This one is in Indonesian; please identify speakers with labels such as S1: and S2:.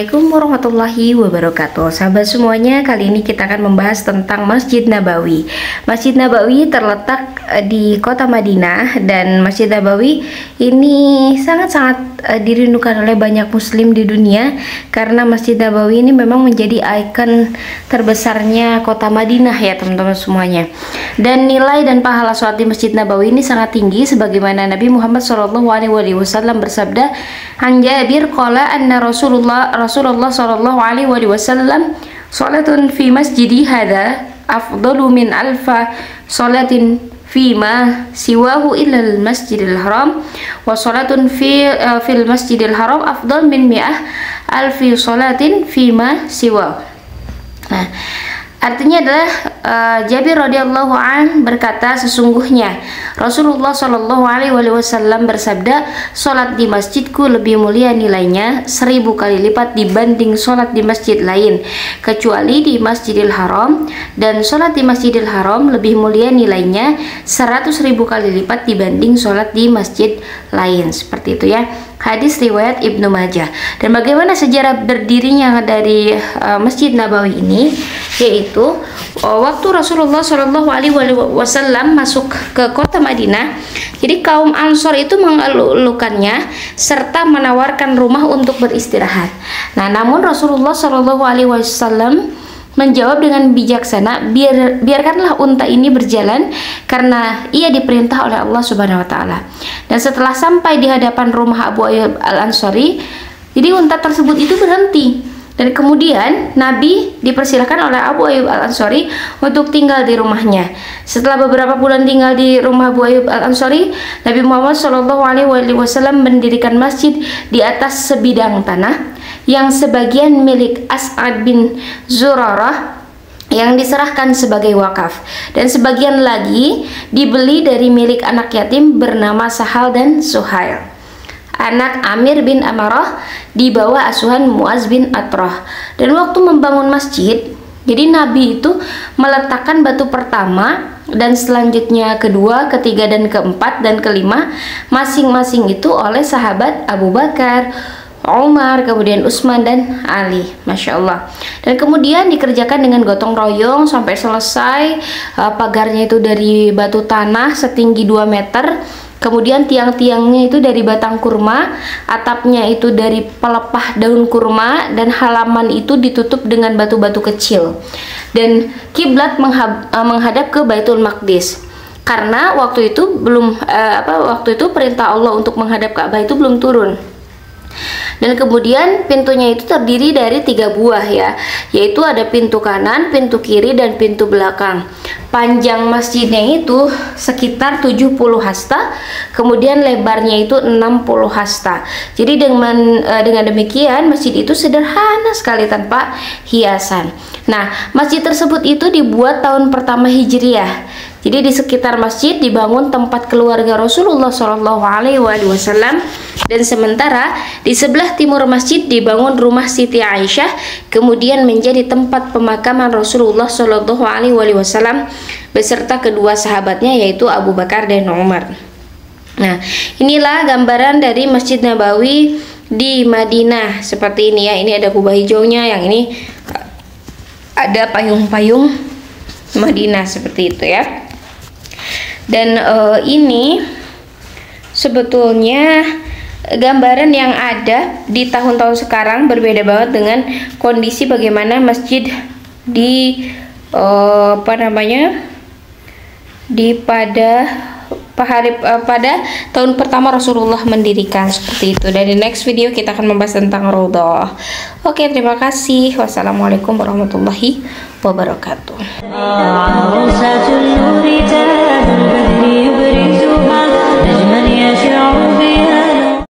S1: Assalamualaikum warahmatullahi wabarakatuh. Sahabat semuanya, kali ini kita akan membahas tentang Masjid Nabawi. Masjid Nabawi terletak di kota Madinah, dan Masjid Nabawi ini sangat-sangat dirindukan oleh banyak muslim di dunia, karena Masjid Nabawi ini memang menjadi ikon terbesarnya kota Madinah ya teman-teman semuanya. Dan nilai dan pahala sholat di Masjid Nabawi ini sangat tinggi, sebagaimana Nabi Muhammad SAW bersabda, "An Jabir qala anna Rasulullah sallallahu alaihi wasallam salatun fi masjidi hadza afdalu min alfa salatin fi ma siwahu illa al masjidil haram wa salatun fil masjidil haram afdal min mi'ah alfi salatin fi ma siwahu." Nah, artinya adalah Jabir radhiyallahu an berkata, sesungguhnya Rasulullah Shallallahu alaihi wasallam bersabda, "Salat di masjidku lebih mulia nilainya 1000 kali lipat dibanding salat di masjid lain, kecuali di Masjidil Haram, dan salat di Masjidil Haram lebih mulia nilainya 100.000 kali lipat dibanding salat di masjid lain." Seperti itu ya. Hadis riwayat Ibnu Majah. Dan bagaimana sejarah berdirinya dari Masjid Nabawi ini, yaitu waktu Rasulullah Shallallahu alaihi wasallam masuk ke kota Madinah, jadi kaum Ansor itu mengeluhkannya serta menawarkan rumah untuk beristirahat. Nah, namun Rasulullah Shallallahu alaihi wasallam menjawab dengan bijaksana, biarkanlah unta ini berjalan karena ia diperintah oleh Allah Subhanahu wa taala. Dan setelah sampai di hadapan rumah Abu Ayyub Al-Ansari, jadi unta tersebut itu berhenti. Dan kemudian Nabi dipersilakan oleh Abu Ayyub Al-Ansari untuk tinggal di rumahnya. Setelah beberapa bulan tinggal di rumah Abu Ayyub Al-Ansari, Nabi Muhammad SAW mendirikan masjid di atas sebidang tanah yang sebagian milik As'ad bin Zurarah yang diserahkan sebagai wakaf, dan sebagian lagi dibeli dari milik anak yatim bernama Sahal dan Suhail, anak Amir bin Amarah, di bawah asuhan Muaz bin Atrah. Dan waktu membangun masjid, jadi Nabi itu meletakkan batu pertama, dan selanjutnya kedua, ketiga, dan keempat, dan kelima masing-masing itu oleh sahabat Abu Bakar, Umar, kemudian Utsman dan Ali. Masya Allah. Dan kemudian dikerjakan dengan gotong royong sampai selesai. Pagarnya itu dari batu tanah setinggi 2 meter. Kemudian tiang-tiangnya itu dari batang kurma, atapnya itu dari pelepah daun kurma, dan halaman itu ditutup dengan batu-batu kecil. Dan kiblat menghadap ke Baitul Maqdis. Karena waktu itu perintah Allah untuk menghadap Ka'bah itu belum turun. Dan kemudian pintunya itu terdiri dari 3 buah ya, yaitu ada pintu kanan, pintu kiri, dan pintu belakang. Panjang masjidnya itu sekitar 70 hasta, kemudian lebarnya itu 60 hasta. Jadi dengan demikian masjid itu sederhana sekali tanpa hiasan. Nah, masjid tersebut itu dibuat tahun pertama Hijriah. Jadi di sekitar masjid dibangun tempat keluarga Rasulullah Shallallahu alaihi wasallam, dan sementara di sebelah timur masjid dibangun rumah Siti Aisyah, kemudian menjadi tempat pemakaman Rasulullah Shallallahu alaihi wasallam beserta kedua sahabatnya, yaitu Abu Bakar dan Umar. Nah, inilah gambaran dari Masjid Nabawi di Madinah seperti ini ya. Ini ada kubah hijaunya, yang ini ada payung-payung Madinah seperti itu ya. Dan ini sebetulnya gambaran yang ada di tahun-tahun sekarang berbeda banget dengan kondisi bagaimana masjid di pada tahun pertama Rasulullah mendirikan seperti itu. Dan di next video kita akan membahas tentang Raudhah. Oke, terima kasih. Wassalamualaikum warahmatullahi wabarakatuh.